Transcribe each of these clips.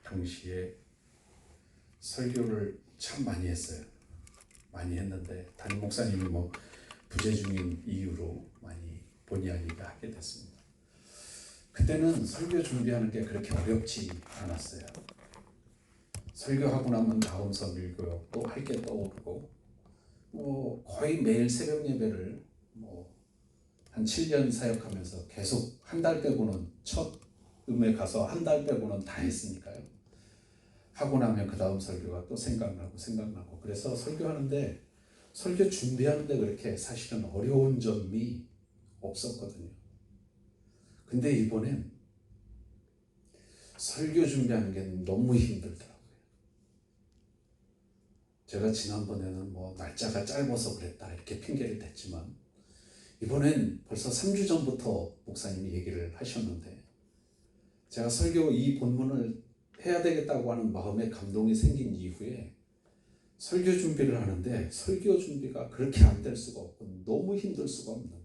당시에 설교를 참 많이 했어요. 많이 했는데 담임 목사님이 부재 중인 이유로 많이 본의 아니게 하게 됐습니다. 그때는 설교 준비하는 게 그렇게 어렵지 않았어요. 설교하고 나면 다음 설교 또 할 게 떠오르고 거의 매일 새벽 예배를 한 7년 사역하면서 계속 한 달 빼고는 첫 음에 가서 한 달 빼고는 다 했으니까요. 하고 나면 그 다음 설교가 또 생각나고 그래서 설교하는데 설교 준비하는데 그렇게 사실은 어려운 점이 없었거든요. 근데 이번엔 설교 준비하는 게 너무 힘들더라고요. 제가 지난번에는 날짜가 짧아서 그랬다 이렇게 핑계를 댔지만 이번엔 벌써 3주 전부터 목사님이 얘기를 하셨는데 제가 설교 이 본문을 해야 되겠다고 하는 마음에 감동이 생긴 이후에 설교 준비를 하는데 설교 준비가 그렇게 안 될 수가 없고 너무 힘들 수가 없는 거예요.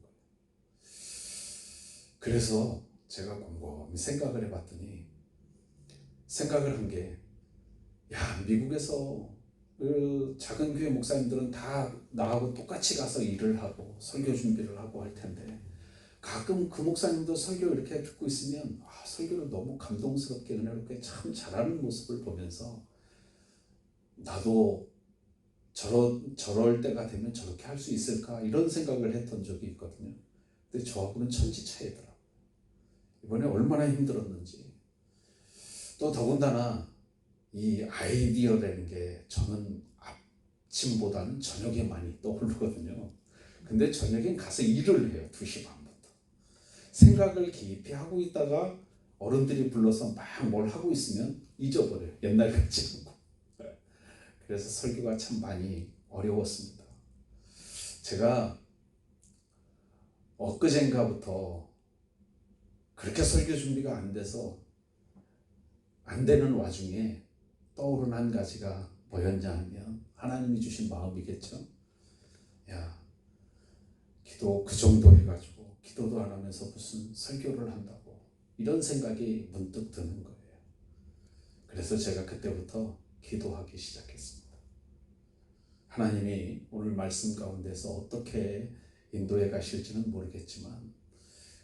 그래서 제가 곰곰이 생각을 해봤더니 생각을 한 게 미국에서 그 작은 교회 목사님들은 다 나하고 똑같이 가서 일을 하고 설교 준비를 하고 할 텐데 가끔 그 목사님도 설교 이렇게 듣고 있으면 설교를 너무 감동스럽게 은혜롭게 참 잘하는 모습을 보면서 나도 저럴 때가 되면 저렇게 할 수 있을까 이런 생각을 했던 적이 있거든요. 근데 저하고는 천지 차이더라고요. 이번에 얼마나 힘들었는지. 또 더군다나 이 아이디어라는 게 저는 아침보다는 저녁에 많이 떠오르거든요. 근데 저녁엔 가서 일을 해요. 2시 반부터. 생각을 깊이 하고 있다가 어른들이 불러서 막 뭘 하고 있으면 잊어버려요. 옛날 같지 않고. 그래서 설교가 참 많이 어려웠습니다. 제가 엊그젠가부터 그렇게 설교 준비가 안 돼서 안 되는 와중에 떠오른 한 가지가 뭐였냐 하면 하나님이 주신 마음이겠죠. 기도 그 정도 해가지고 기도도 안 하면서 무슨 설교를 한다고 이런 생각이 문득 드는 거예요. 그래서 제가 그때부터 기도하기 시작했습니다. 하나님이 오늘 말씀 가운데서 어떻게 인도해 가실지는 모르겠지만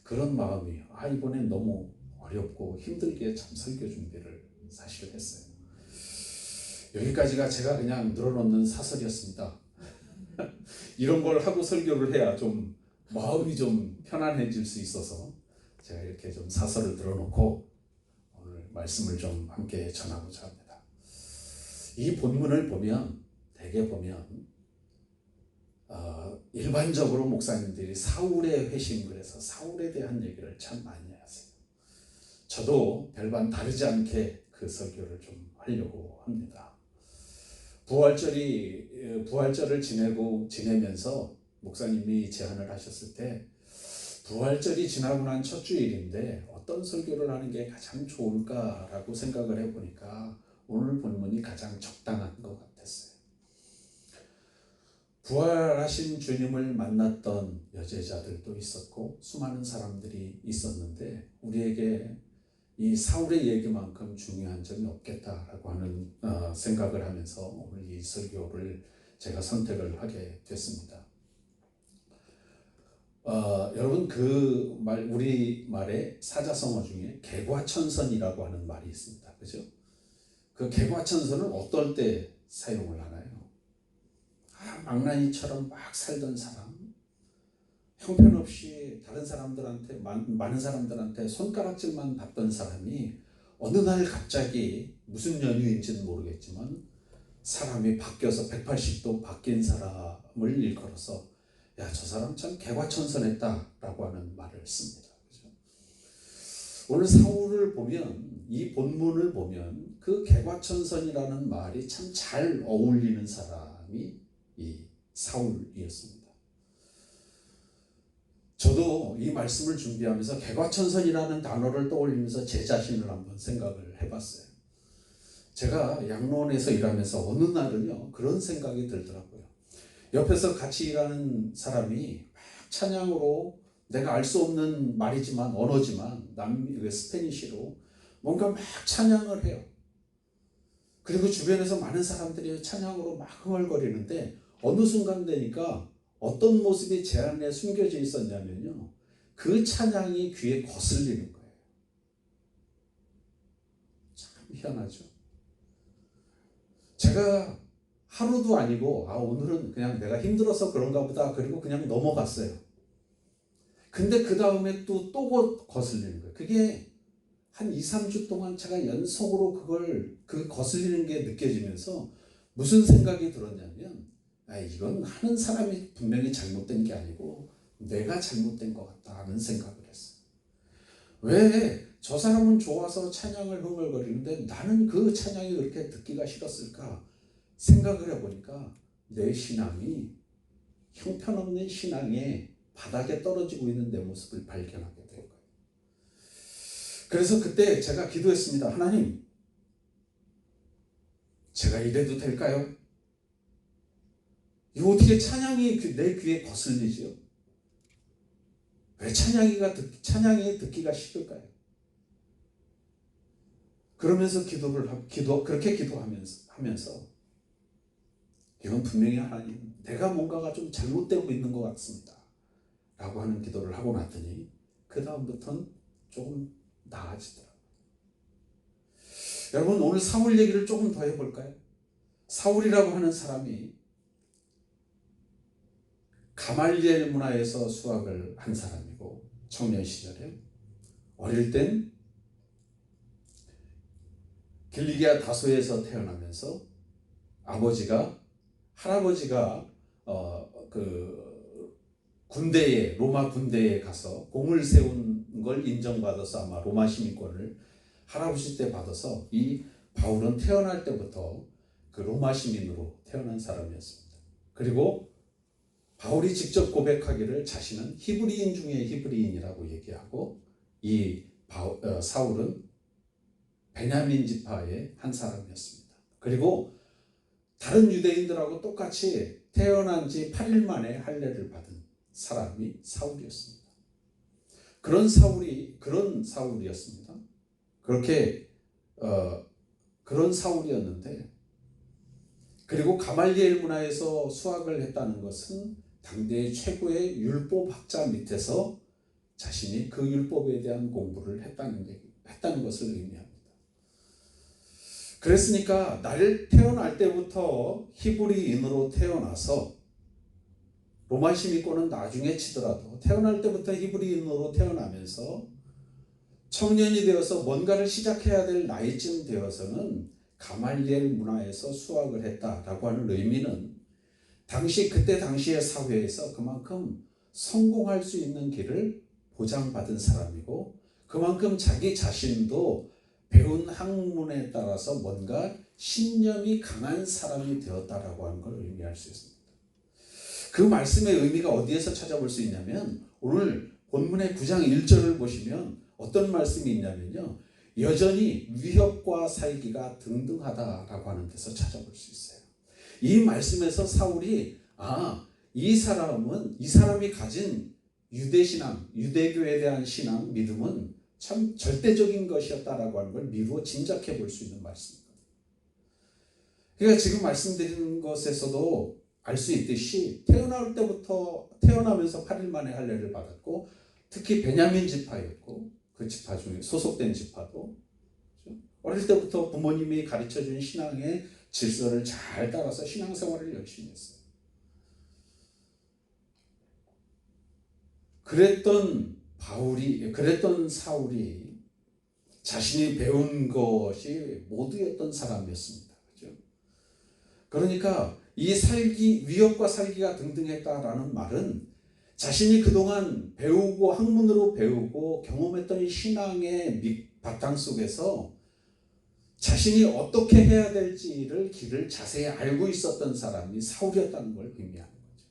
그런 마음이 이번엔 너무 어렵고 힘들게 참 설교 준비를 사실 했어요. 여기까지가 제가 그냥 늘어놓는 사설이었습니다. 이런 걸 하고 설교를 해야 좀 마음이 좀 편안해질 수 있어서 제가 이렇게 좀 사설을 늘어놓고 오늘 말씀을 좀 함께 전하고자 합니다. 이 본문을 보면 대개 보면 일반적으로 목사님들이 사울의 회심글에서 사울에 대한 얘기를 참 많이 하세요. 저도 별반 다르지 않게 그 설교를 좀 하려고 합니다. 부활절을 지내면서 목사님이 제안을 하셨을 때 부활절이 지나고 난 첫 주일인데 어떤 설교를 하는 게 가장 좋을까라고 생각을 해보니까 오늘 본문이 가장 적당한 것 같았어요. 부활하신 주님을 만났던 여제자들도 있었고 수많은 사람들이 있었는데 우리에게 이 사울의 얘기만큼 중요한 점이 없겠다라고 하는 생각을 하면서 오늘 이 설교를 제가 선택을 하게 됐습니다. 여러분 우리 말에 사자성어 중에 개과천선이라고 하는 말이 있습니다. 그죠? 그 개과천선은 어떨 때 사용을 하나요? 망나니처럼 막 살던 사람, 형편없이 다른 사람들한테 많은 사람들한테 손가락질만 받던 사람이 어느 날 갑자기 무슨 연유인지는 모르겠지만 사람이 바뀌어서 180도 바뀐 사람을 일컬어서 저 사람 참 개과천선했다라고 하는 말을 씁니다. 그렇죠? 오늘 사울을 보면 이 본문을 보면 그 개과천선이라는 말이 참 잘 어울리는 사람이 이 사울이었습니다. 저도 이 말씀을 준비하면서 개과천선이라는 단어를 떠올리면서 제 자신을 한번 생각을 해봤어요. 제가 양로원에서 일하면서 어느 날은요 그런 생각이 들더라고요. 옆에서 같이 일하는 사람이 막 찬양으로 내가 알 수 없는 말이지만 언어지만 스페니쉬로 뭔가 막 찬양을 해요. 그리고 주변에서 많은 사람들이 찬양으로 막 흥얼거리는데 어느 순간 되니까 어떤 모습이 제 안에 숨겨져 있었냐면요, 그 찬양이 귀에 거슬리는 거예요. 참 희한하죠. 제가 하루도 아니고 오늘은 그냥 내가 힘들어서 그런가 보다 그리고 그냥 넘어갔어요. 근데 그 다음에 또 거슬리는 거예요. 그게 한 2, 3주 동안 제가 연속으로 그 거슬리는 게 느껴지면서 무슨 생각이 들었냐면, 이건 하는 사람이 분명히 잘못된 게 아니고 내가 잘못된 것 같다는 생각을 했어요. 왜 저 사람은 좋아서 찬양을 흥얼거리는데 나는 그 찬양이 그렇게 듣기가 싫었을까 생각을 해보니까 내 신앙이 형편없는 신앙의 바닥에 떨어지고 있는 내 모습을 발견하게 된 거예요. 그래서 그때 제가 기도했습니다. 하나님, 제가 이래도 될까요? 이거 어떻게 찬양이 내 귀에 거슬리지요? 왜 찬양이 듣기가 싫을까요? 그러면서 그렇게 기도하면서 이건 분명히 하나님, 내가 뭔가가 좀 잘못되고 있는 것 같습니다 라고 하는 기도를 하고 났더니 그 다음부터는 조금 나아지더라고요. 여러분, 오늘 사울 얘기를 조금 더 해볼까요? 사울이라고 하는 사람이 가말리엘 문화에서 수학을 한 사람이고, 청년 시절에 어릴 땐 길리기아 다소에서 태어나면서 할아버지가 로마 군대에 가서 공을 세운 걸 인정받아서 아마 로마 시민권을 할아버지 때 받아서 이 바울은 태어날 때부터 그 로마 시민으로 태어난 사람이었습니다. 그리고 바울이 직접 고백하기를 자신은 히브리인 중에 히브리인이라고 얘기하고, 사울은 베냐민 지파의 한 사람이었습니다. 그리고 다른 유대인들하고 똑같이 태어난 지 8일 만에 할례를 받은 사람이 사울이었습니다. 그런 사울이었습니다. 그런 사울이었는데, 그리고 가말리엘 문화에서 수학을 했다는 것은 당대의 최고의 율법학자 밑에서 자신이 그 율법에 대한 공부를 했다는 것을 의미합니다. 그랬으니까 나를 태어날 때부터 히브리인으로 태어나서, 로마 시민권은 나중에 치더라도 태어날 때부터 히브리인으로 태어나면서 청년이 되어서 뭔가를 시작해야 될 나이쯤 되어서는 가말리엘 문화에서 수학을 했다라고 하는 의미는 그때 당시의 사회에서 그만큼 성공할 수 있는 길을 보장받은 사람이고, 그만큼 자기 자신도 배운 학문에 따라서 뭔가 신념이 강한 사람이 되었다라고 하는 걸 의미할 수 있습니다. 그 말씀의 의미가 어디에서 찾아볼 수 있냐면, 오늘 본문의 9장 1절을 보시면 어떤 말씀이 있냐면요, 여전히 위협과 살기가 등등하다라고 하는 데서 찾아볼 수 있어요. 이 말씀에서 사울이 이 사람이 가진 유대신앙, 유대교에 대한 신앙, 믿음은 참 절대적인 것이었다라고 하는 걸 미루어 짐작해 볼 수 있는 말씀입니다. 그러니까 지금 말씀드리는 것에서도 알 수 있듯이 태어나면서 8일 만에 할례를 받았고, 특히 베냐민 지파였고, 그 지파 중에 소속된 지파도 어릴 때부터 부모님이 가르쳐준 신앙의 질서를 잘 따라서 신앙생활을 열심히 했어요. 그랬던 사울이 자신이 배운 것이 모두였던 사람이었습니다. 그렇죠? 그러니까 이 위협과 살기가 등등했다라는 말은 자신이 그동안 학문으로 배우고 경험했던 이 신앙의 바탕 속에서 자신이 어떻게 해야 될지를 길을 자세히 알고 있었던 사람이 사울이었다는 걸 의미하는 거죠.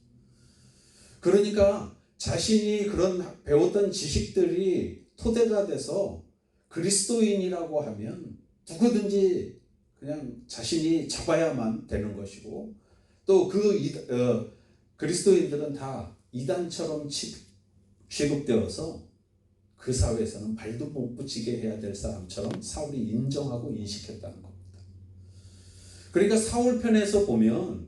그러니까 자신이 그런 배웠던 지식들이 토대가 돼서 그리스도인이라고 하면 누구든지 그냥 자신이 잡아야만 되는 것이고, 또 그리스도인들은 다 이단처럼 취급되어서 그 사회에서는 발도 못 붙이게 해야 될 사람처럼 사울이 인정하고 인식했다는 겁니다. 그러니까 사울 편에서 보면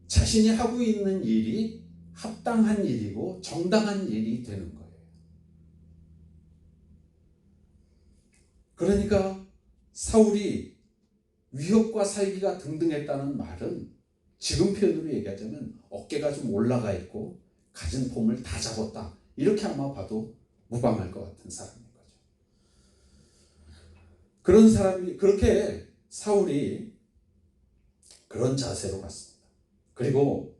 자신이 하고 있는 일이 합당한 일이고 정당한 일이 되는 거예요. 그러니까 사울이 위협과 살기가 등등했다는 말은 지금 표현으로 얘기하자면 어깨가 좀 올라가 있고 가진 폼을 다 잡았다, 이렇게 아마 봐도 무방할 것 같은 사람인 거죠. 그런 사람이, 그렇게 사울이 그런 자세로 갔습니다. 그리고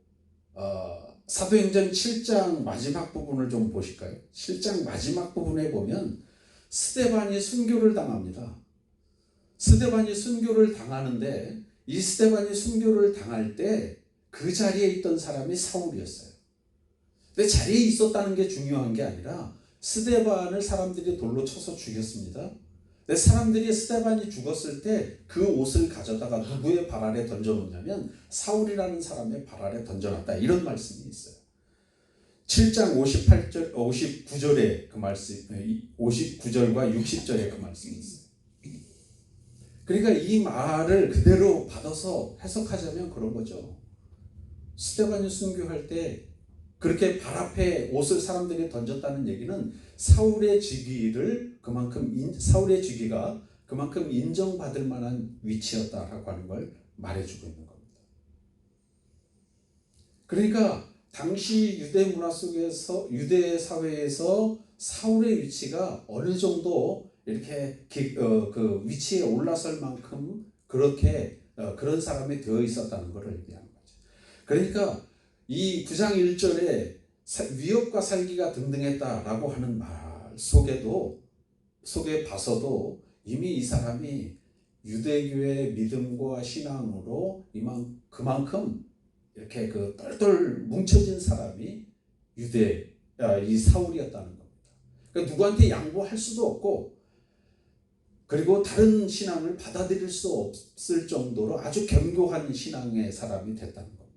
사도행전 7장 마지막 부분을 좀 보실까요? 7장 마지막 부분에 보면 스데반이 순교를 당합니다. 스데반이 순교를 당하는데 이 스데반이 순교를 당할 때 그 자리에 있던 사람이 사울이었어요. 근데 자리에 있었다는 게 중요한 게 아니라 스데반을 사람들이 돌로 쳐서 죽였습니다. 근데 사람들이 스데반이 죽었을 때 그 옷을 가져다가 누구의 발 아래 던져놓냐면 사울이라는 사람의 발 아래 던져놨다, 이런 말씀이 있어요. 7장 58절, 59절에 그 말씀, 59절과 60절에 그 말씀이 있어요. 그러니까 이 말을 그대로 받아서 해석하자면 그런 거죠. 스데반이 순교할 때 그렇게 발 앞에 옷을 사람들이 던졌다는 얘기는 사울의 직위가 그만큼 인정받을 만한 위치였다라고 하는 걸 말해주고 있는 겁니다. 그러니까 당시 유대 문화 속에서, 유대 사회에서 사울의 위치가 어느 정도 이렇게 그 위치에 올라설 만큼 그렇게 그런 사람이 되어 있었다는 것을 얘기하는 거죠. 그러니까 이 9장 1절에 위협과 살기가 등등했다라고 하는 말 속에 봐서도 이미 이 사람이 유대교의 믿음과 신앙으로 그만큼 이렇게 그 똘똘 뭉쳐진 사람이 이 사울이었다는 겁니다. 그러니까 누구한테 양보할 수도 없고, 그리고 다른 신앙을 받아들일 수 없을 정도로 아주 견고한 신앙의 사람이 됐다는 겁니다.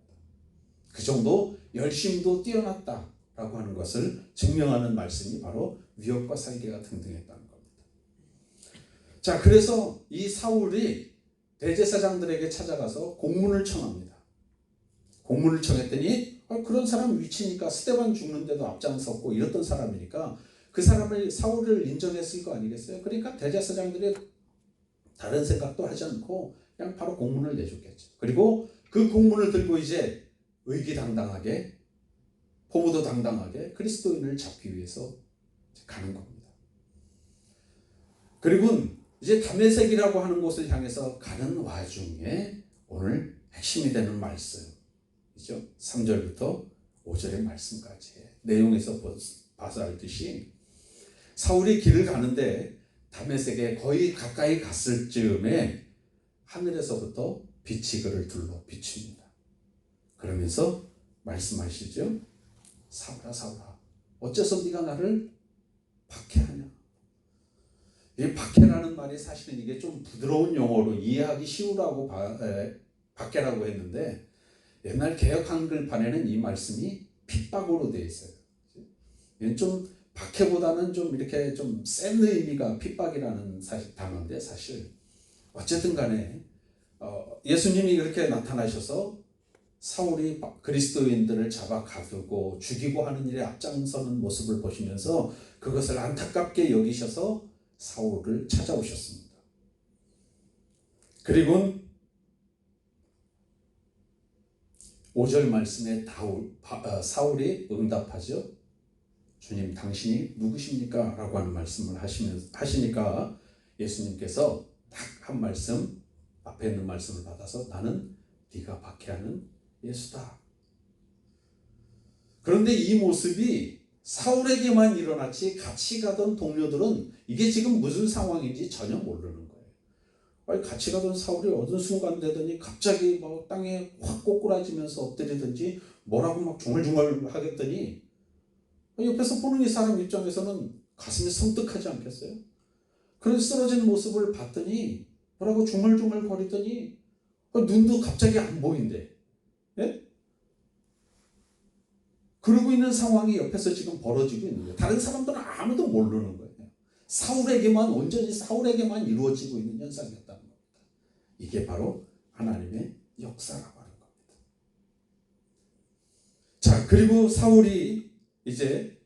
그 정도 열심도 뛰어났다라고 하는 것을 증명하는 말씀이 바로 위협과 살기가 등등했다는 겁니다. 자, 그래서 이 사울이 대제사장들에게 찾아가서 공문을 청합니다. 공문을 청했더니 그런 사람 위치니까, 스데반 죽는데도 앞장섰고 이랬던 사람이니까 그 사람을, 사울을 인정했을 거 아니겠어요? 그러니까 대제사장들이 다른 생각도 하지 않고 그냥 바로 공문을 내줬겠죠. 그리고 그 공문을 들고 이제 의기당당하게, 포무도 당당하게 그리스도인을 잡기 위해서 가는 겁니다. 그리고 이제 다메섹이라고 하는 곳을 향해서 가는 와중에 오늘 핵심이 되는 말씀이죠. 3절부터 5절의 말씀까지 내용에서 봐서 알듯이 사울이 길을 가는데 다메섹에 거의 가까이 갔을 즈음에 하늘에서부터 빛이 그를 둘러 비춥니다. 그러면서 말씀하시죠. 사울아, 사울아, 어째서 네가 나를 박해하냐. 이 박해라는 말이 사실은 이게 좀 부드러운 용어로 이해하기 쉬우라고 박해라고 했는데, 옛날 개역 한글판에는 이 말씀이 핍박으로 되어 있어요. 좀 박해보다는 좀 이렇게 좀 센 의미가 핍박이라는 단어인데, 사실 어쨌든 간에 예수님이 그렇게 나타나셔서 사울이 그리스도인들을 잡아 가두고 죽이고 하는 일에 앞장서는 모습을 보시면서 그것을 안타깝게 여기셔서 사울을 찾아오셨습니다. 그리고 5절 말씀에 사울이 응답하죠. 주님, 당신이 누구십니까? 라고 하는 말씀을 하시니까 예수님께서 딱 한 말씀, 앞에 있는 말씀을 받아서 나는 네가 박해하는 예수다. 그런데 이 모습이 사울에게만 일어났지 같이 가던 동료들은 이게 지금 무슨 상황인지 전혀 모르는 거예요. 아니, 같이 가던 사울이 어느 순간 되더니 갑자기 막 땅에 확 꼬꾸라지면서 엎드리든지 뭐라고 막 중얼중얼 하겠더니 옆에서 보는 이 사람 입장에서는 가슴이 섬뜩하지 않겠어요? 그런 쓰러진 모습을 봤더니 뭐라고 중얼중얼 거리더니 눈도 갑자기 안 보인대. 예? 그러고 있는 상황이 옆에서 지금 벌어지고 있는 거예요. 다른 사람들은 아무도 모르는 거예요. 온전히 사울에게만 이루어지고 있는 현상이었다는 겁니다. 이게 바로 하나님의 역사라고 하는 겁니다. 자, 그리고 사울이 이제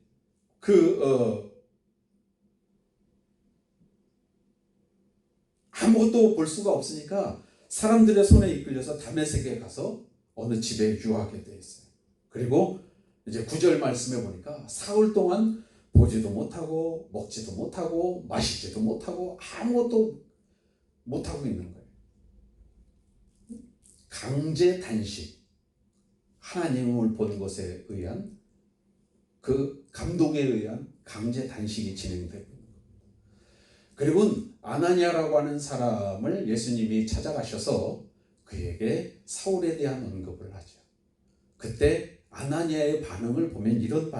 아무것도 볼 수가 없으니까 사람들의 손에 이끌려서 다메섹에 가서 어느 집에 유하게 돼 있어요. 그리고 이제 9절 말씀해 보니까 사흘 동안 보지도 못하고 먹지도 못하고 마시지도 못하고 아무것도 못하고 있는 거예요. 강제 단식, 하나님을 보는 것에 의한 그 감동에 의한 강제 단식이 진행되고 있는 겁니다. 그리고 아나니아라고 하는 사람을 예수님이 찾아가셔서 그에게 사울에 대한 언급을 하죠. 그때 아나니아의 반응을 보면 이런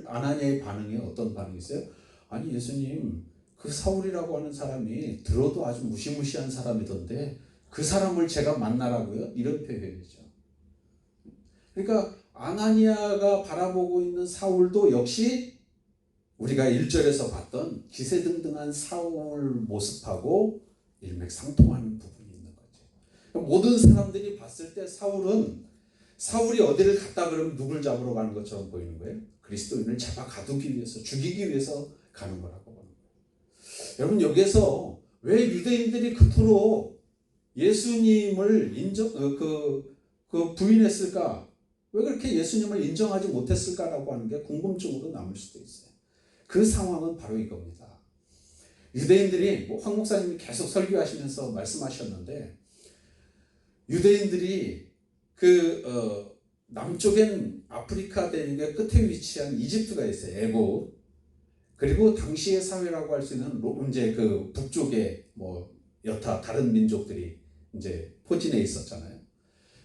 아나니아의 반응이 어떤 반응이 있어요? 아니 예수님, 그 사울이라고 하는 사람이 들어도 아주 무시무시한 사람이던데 그 사람을 제가 만나라고요? 이런 표현이죠. 그러니까 아나니아가 바라보고 있는 사울도 역시 우리가 1절에서 봤던 기세등등한 사울 모습하고 일맥상통하는 부분이 있는 거죠. 모든 사람들이 봤을 때 사울이 어디를 갔다 그러면 누굴 잡으러 가는 것처럼 보이는 거예요. 그리스도인을 잡아 가두기 위해서, 죽이기 위해서 가는 거라고 보는 거예요. 여러분, 여기에서 왜 유대인들이 그토록 예수님을 부인했을까? 왜 그렇게 예수님을 인정하지 못했을까라고 하는 게 궁금증으로 남을 수도 있어요. 그 상황은 바로 이겁니다. 유대인들이, 황 목사님이 계속 설교하시면서 말씀하셨는데, 유대인들이 남쪽엔 아프리카 대륙의 끝에 위치한 이집트가 있어요. 애국. 그리고 당시의 사회라고 할 수 있는 이제 그 북쪽에 여타 다른 민족들이 이제 포진해 있었잖아요.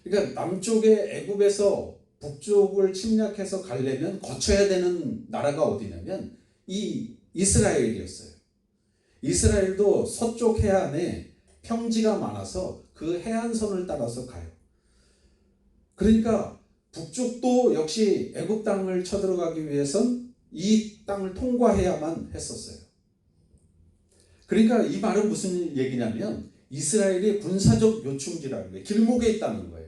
그러니까 남쪽의 애굽에서 북쪽을 침략해서 가려면 거쳐야 되는 나라가 어디냐면 이 이스라엘이었어요. 이스라엘도 서쪽 해안에 평지가 많아서 그 해안선을 따라서 가요. 그러니까 북쪽도 역시 애굽 땅을 쳐들어가기 위해선 이 땅을 통과해야만 했었어요. 그러니까 이 말은 무슨 얘기냐면 이스라엘이 군사적 요충지라는 거예요. 길목에 있다는 거예요.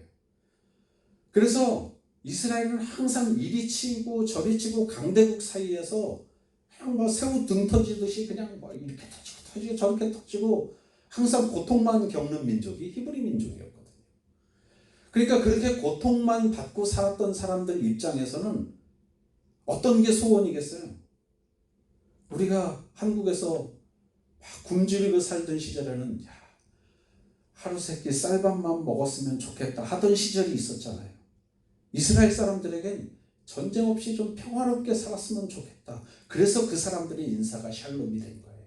그래서 이스라엘은 항상 이리 치고 저리 치고 강대국 사이에서 그냥 새우 등 터지듯이 그냥 이렇게 터지고 저렇게 터지고 항상 고통만 겪는 민족이 히브리 민족이었거든요. 그러니까 그렇게 고통만 받고 살았던 사람들 입장에서는 어떤 게 소원이겠어요? 우리가 한국에서 굶주리고 살던 시절에는 하루 세끼 쌀밥만 먹었으면 좋겠다 하던 시절이 있었잖아요. 이스라엘 사람들에겐 전쟁 없이 좀 평화롭게 살았으면 좋겠다. 그래서 그 사람들의 인사가 샬롬이 된 거예요.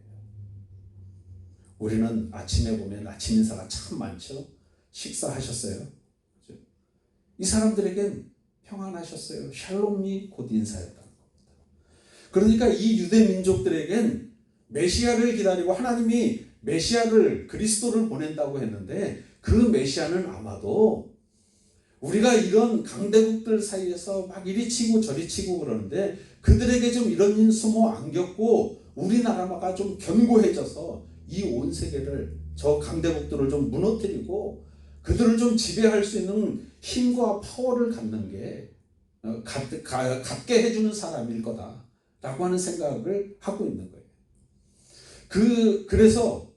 우리는 아침에 보면 아침 인사가 참 많죠. 식사하셨어요? 이 사람들에겐 평안하셨어요. 샬롬이 곧 인사였다는 겁니다. 그러니까 이 유대 민족들에겐 메시아를 기다리고 하나님이 메시아를 그리스도를 보낸다고 했는데 그 메시아는 아마도 우리가 이런 강대국들 사이에서 막 이리 치고 저리 치고 그러는데 그들에게 좀 이런 수모 안 겪고 우리나라가 좀 견고해져서 이 온 세계를 저 강대국들을 좀 무너뜨리고 그들을 좀 지배할 수 있는 힘과 파워를 갖는 게 갖게 해주는 사람일 거다라고 하는 생각을 하고 있는 거예요. 그래서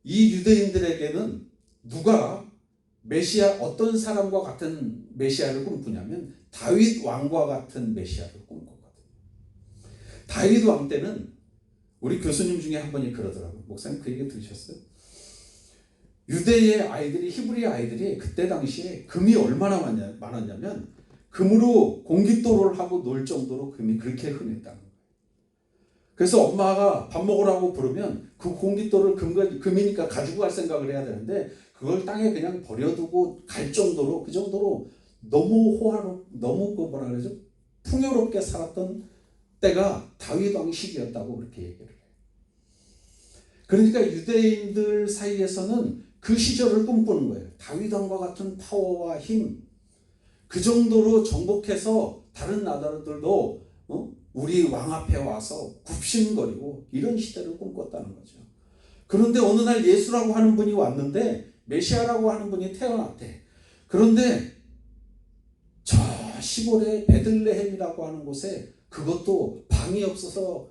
이 유대인들에게는 누가 메시아 어떤 사람과 같은 메시아를 꿈꾸냐면 다윗 왕과 같은 메시아를 꿈꾸거든요. 다윗 왕 때는 우리 교수님 중에 한 분이 그러더라고요. 목사님 그 얘기 들으셨어요? 유대의 아이들이 히브리 아이들이 그때 당시에 금이 얼마나 많았냐면 금으로 공깃돌을 하고 놀 정도로 금이 그렇게 흔했다는 거예요. 그래서 엄마가 밥 먹으라고 부르면 그 공깃돌을 금이니까 가지고 갈 생각을 해야 되는데 그걸 땅에 그냥 버려두고 갈 정도로 그 정도로 너무 너무 뭐라 그러죠? 풍요롭게 살았던 때가 다윗 왕 시기였다고 그렇게 얘기를 해요. 그러니까 유대인들 사이에서는 그 시절을 꿈꾸는 거예요. 다윗 왕과 같은 파워와 힘, 그 정도로 정복해서 다른 나라들도 우리 왕 앞에 와서 굽신거리고 이런 시대를 꿈꿨다는 거죠. 그런데 어느 날 예수라고 하는 분이 왔는데 메시아라고 하는 분이 태어났대. 그런데 저 시골의 베들레헴이라고 하는 곳에 그것도 방이 없어서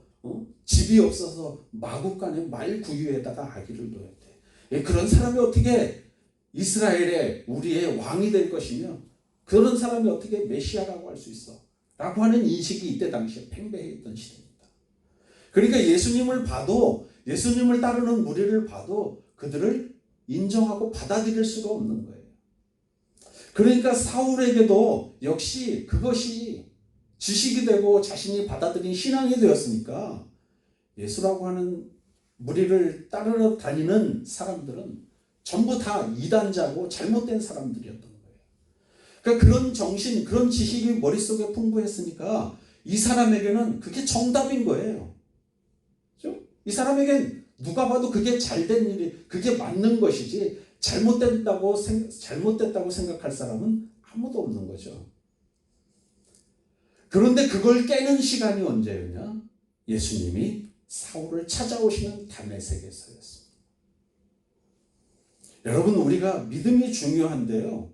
집이 없어서 마구간에 말 구유에다가 아기를 놓였대. 그런 사람이 어떻게 이스라엘의 우리의 왕이 될 것이며 그런 사람이 어떻게 메시아라고 할 수 있어? 라고 하는 인식이 이때 당시에 팽배해 있던 시대입니다. 그러니까 예수님을 봐도 예수님을 따르는 무리를 봐도 그들을 인정하고 받아들일 수가 없는 거예요. 그러니까 사울에게도 역시 그것이 지식이 되고 자신이 받아들인 신앙이 되었으니까 예수라고 하는 무리를 따르러 다니는 사람들은 전부 다 이단자고 잘못된 사람들이었던 거예요. 그러니까 그런 정신, 그런 지식이 머릿속에 풍부했으니까 이 사람에게는 그게 정답인 거예요. 그렇죠? 이 사람에겐 누가 봐도 그게 잘된 일이, 그게 맞는 것이지 잘못됐다고 생각할 사람은 아무도 없는 거죠. 그런데 그걸 깨는 시간이 언제였냐? 예수님이 사울을 찾아오시는 다메섹에서였습니다. 여러분, 우리가 믿음이 중요한데요.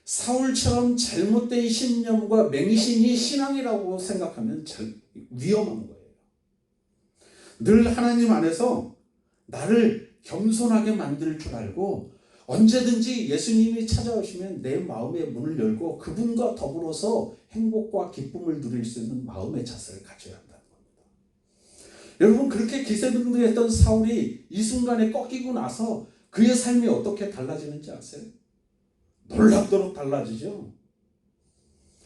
사울처럼 잘못된 신념과 맹신이 신앙이라고 생각하면 위험한 거예요. 늘 하나님 안에서 나를 겸손하게 만들 줄 알고 언제든지 예수님이 찾아오시면 내 마음의 문을 열고 그분과 더불어서 행복과 기쁨을 누릴 수 있는 마음의 자세를 가져야 한다는 겁니다. 여러분, 그렇게 기세등등했던 사울이 이 순간에 꺾이고 나서 그의 삶이 어떻게 달라지는지 아세요? 놀랍도록 달라지죠.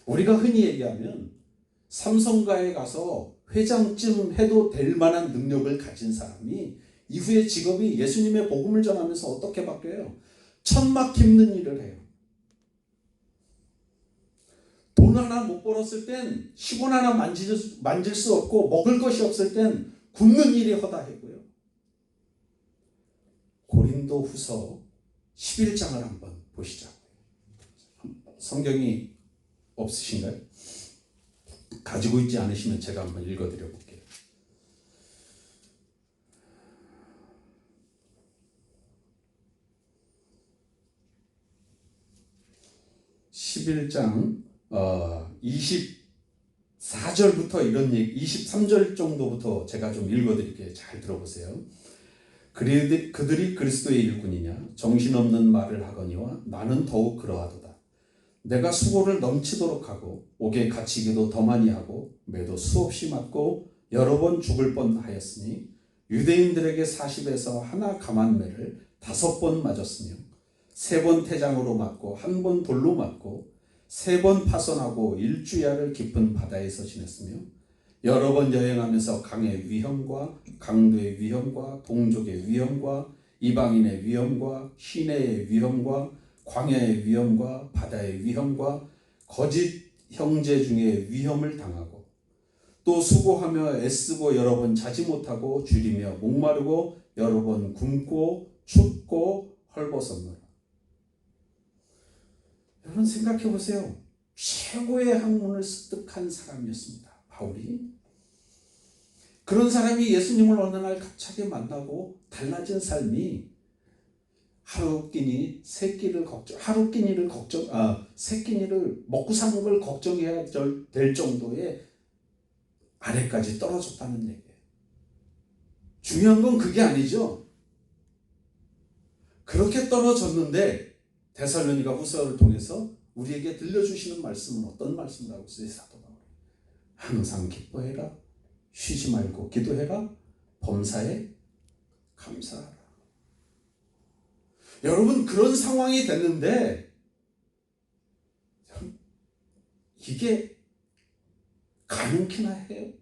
우리가 흔히 얘기하면 삼성가에 가서 회장쯤 해도 될 만한 능력을 가진 사람이 이후에 직업이 예수님의 복음을 전하면서 어떻게 바뀌어요? 천막 깁는 일을 해요. 돈 하나 못 벌었을 땐 10원 하나 만질 수 없고 먹을 것이 없을 땐 굶는 일이 허다하고요. 고린도 후서 11장을 한번 보시죠. 성경이 없으신가요? 가지고 있지 않으시면 제가 한번 읽어드려 볼게요. 11장 24절부터 이런 얘기, 23절 정도부터 제가 좀 읽어드릴게요. 잘 들어보세요. 그들이 그리스도의 일꾼이냐? 정신없는 말을 하거니와 나는 더욱 그러하도다. 내가 수고를 넘치도록 하고 옥에 갇히기도 더 많이 하고 매도 수없이 맞고 여러 번 죽을 뻔하였으니 유대인들에게 40에서 하나 감한 매를 5번 맞았으며 3번 태장으로 맞고 1번 돌로 맞고 3번 파손하고 일주야를 깊은 바다에서 지냈으며 여러 번 여행하면서 강의 위험과 강도의 위험과 동족의 위험과 이방인의 위험과 시내의 위험과 광야의 위험과 바다의 위험과 거짓 형제 중에 위험을 당하고 또 수고하며 애쓰고 여러 번 자지 못하고 줄이며 목마르고 여러 번 굶고 춥고 헐벗었노라. 여러분 생각해 보세요. 최고의 학문을 습득한 사람이었습니다. 바울이. 그런 사람이 예수님을 어느 날 갑자기 만나고 달라진 삶이 세 끼니를 먹고 사는 걸 걱정해야 될 정도의 아래까지 떨어졌다는 얘기예요. 중요한 건 그게 아니죠. 그렇게 떨어졌는데 데살로니가 후서를 통해서 우리에게 들려주시는 말씀은 어떤 말씀이라고 했어요? 사도 바울이 항상 기뻐해라, 쉬지 말고 기도해라, 범사에 감사하라. 여러분, 그런 상황이 됐는데 이게 가능키나 해요?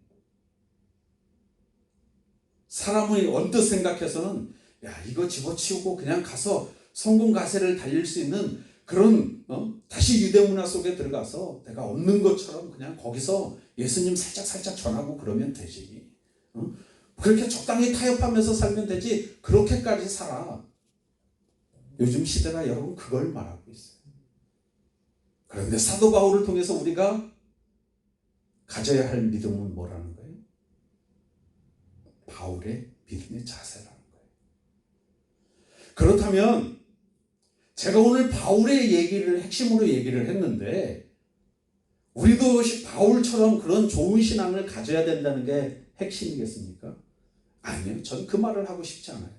사람이 언뜻 생각해서는 야, 이거 집어치우고 그냥 가서 성공 가세를 달릴 수 있는 그런 다시 유대 문화 속에 들어가서 내가 없는 것처럼 그냥 거기서 예수님 살짝 전하고 그러면 되지. 그렇게 적당히 타협하면서 살면 되지. 그렇게까지 살아. 요즘 시대가 여러분 그걸 말하고 있어요. 그런데 사도 바울을 통해서 우리가 가져야 할 믿음은 뭐라는 거예요? 바울의 믿음의 자세라는 거예요. 그렇다면 제가 오늘 바울의 얘기를 핵심으로 얘기를 했는데 우리도 바울처럼 그런 좋은 신앙을 가져야 된다는 게 핵심이겠습니까? 아니요. 전 그 말을 하고 싶지 않아요.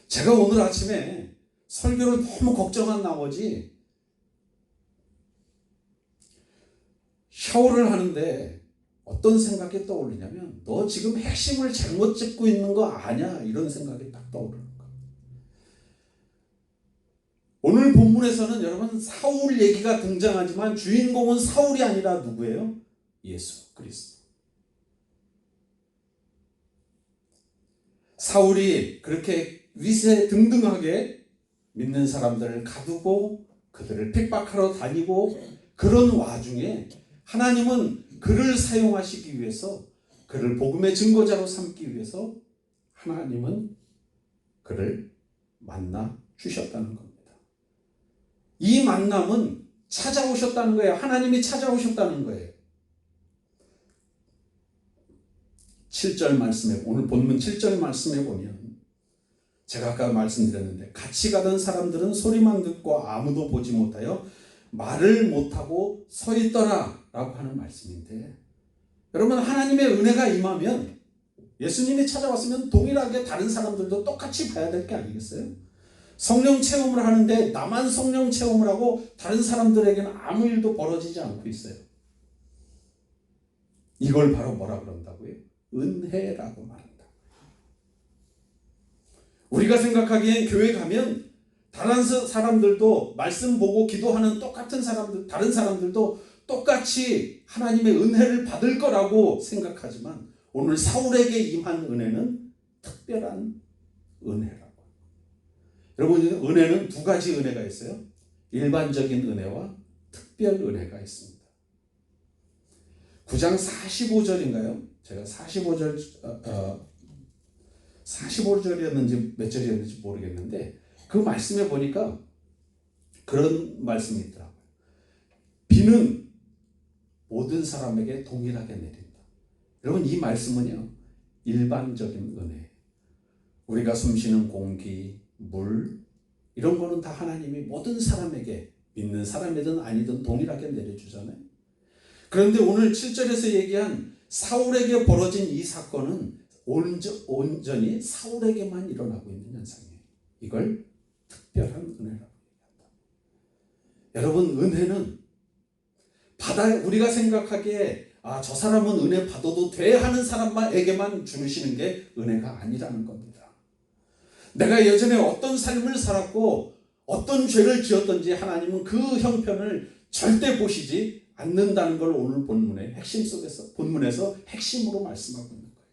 제가 오늘 아침에 설교를 너무 걱정한 나머지 샤워를 하는데 어떤 생각이 떠오르냐면 너 지금 핵심을 잘못 짚고 있는 거 아냐? 이런 생각이 딱 떠오르는 거예요. 오늘 본문에서는 여러분 사울 얘기가 등장하지만 주인공은 사울이 아니라 누구예요? 예수 그리스도. 사울이 그렇게 위세등등하게 믿는 사람들을 가두고 그들을 핍박하러 다니고 그런 와중에 하나님은 그를 사용하시기 위해서 그를 복음의 증거자로 삼기 위해서 하나님은 그를 만나 주셨다는 겁니다. 이 만남은 찾아오셨다는 거예요. 하나님이 찾아오셨다는 거예요. 7절 말씀에 오늘 본문 7절 말씀에 보면 제가 아까 말씀드렸는데 같이 가던 사람들은 소리만 듣고 아무도 보지 못하여 말을 못하고 서 있더라 라고 하는 말씀인데 여러분 하나님의 은혜가 임하면 예수님이 찾아왔으면 동일하게 다른 사람들도 똑같이 봐야 될 게 아니겠어요? 성령 체험을 하는데 나만 성령 체험을 하고 다른 사람들에게는 아무 일도 벌어지지 않고 있어요. 이걸 바로 뭐라 그런다고요? 은혜라고 말한다. 우리가 생각하기엔 교회 가면 다른 사람들도 말씀 보고 기도하는 똑같은 사람들, 다른 사람들도 똑같이 하나님의 은혜를 받을 거라고 생각하지만 오늘 사울에게 임한 은혜는 특별한 은혜라고. 여러분 은혜는 두 가지 은혜가 있어요. 일반적인 은혜와 특별 은혜가 있습니다. 9장 45절인가요? 제가 45절이었는지 몇 절이었는지 모르겠는데 그 말씀에 보니까 그런 말씀이 있더라고요. 비는 모든 사람에게 동일하게 내린다. 여러분 이 말씀은요 일반적인 은혜. 우리가 숨쉬는 공기, 물 이런 거는 다 하나님이 모든 사람에게 믿는 사람이든 아니든 동일하게 내려주잖아요. 그런데 오늘 7절에서 얘기한 사울에게 벌어진 이 사건은 온전히 사울에게만 일어나고 있는 현상이에요. 이걸 특별한 은혜라고 얘기한다. 여러분 은혜는 우리가 생각하기에 저 사람은 은혜 받아도 돼 하는 사람에게만 주시는 게 은혜가 아니라는 겁니다. 내가 예전에 어떤 삶을 살았고 어떤 죄를 지었던지 하나님은 그 형편을 절대 보시지 않는다는 걸 오늘 본문의 핵심 속에서 본문에서 핵심으로 말씀하고 있는 거예요.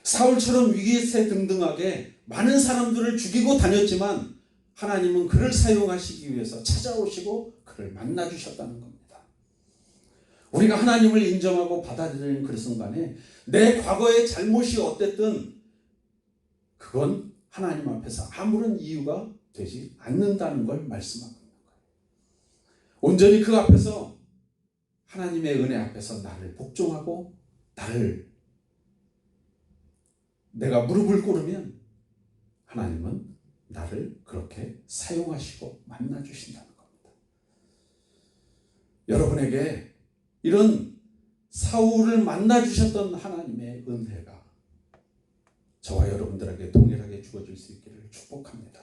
사울처럼 위기세 등등하게 많은 사람들을 죽이고 다녔지만 하나님은 그를 사용하시기 위해서 찾아오시고 그를 만나 주셨다는 겁니다. 우리가 하나님을 인정하고 받아들이는 그 순간에 내 과거의 잘못이 어땠든 그건 하나님 앞에서 아무런 이유가 되지 않는다는 걸 말씀하고 있는 거예요. 온전히 그 앞에서 하나님의 은혜 앞에서 나를 복종하고 내가 무릎을 꿇으면 하나님은 나를 그렇게 사용하시고 만나주신다는 겁니다. 여러분에게 이런 사울을 만나주셨던 하나님의 은혜가 저와 여러분들에게 동일하게 주어질 수 있기를 축복합니다.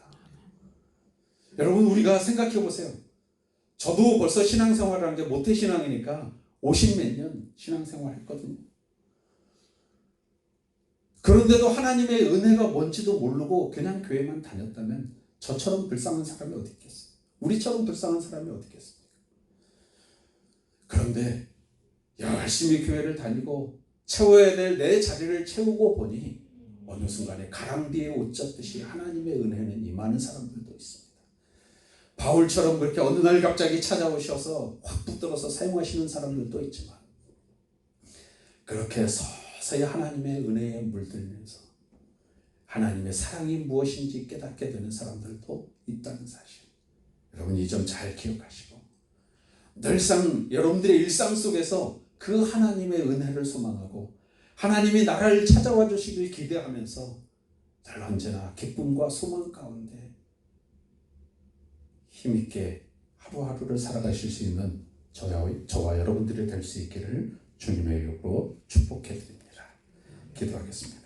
여러분 우리가 생각해 보세요. 저도 벌써 신앙생활을 한 게 모태신앙이니까 50몇 년 신앙생활 했거든요. 그런데도 하나님의 은혜가 뭔지도 모르고 그냥 교회만 다녔다면 저처럼 불쌍한 사람이 어디 있겠어요? 우리처럼 불쌍한 사람이 어디 있겠습니까? 그런데 열심히 교회를 다니고 채워야 될 내 자리를 채우고 보니 어느 순간에 가랑비에 옷 젖듯이 하나님의 은혜는 임하는 사람들도 있습니다. 바울처럼 그렇게 어느 날 갑자기 찾아오셔서 확 붙들어서 사용하시는 사람들도 있지만 그렇게 서서히 하나님의 은혜에 물들면서 하나님의 사랑이 무엇인지 깨닫게 되는 사람들도 있다는 사실. 여러분 이 점 잘 기억하시고 늘상 여러분들의 일상 속에서 그 하나님의 은혜를 소망하고 하나님이 나를 찾아와 주시길 기대하면서 늘 언제나 기쁨과 소망 가운데 힘있게 하루하루를 살아가실 수 있는 저와 여러분들이 될 수 있기를 주님의 이름으로 축복해 드립니다. 기도하겠습니다.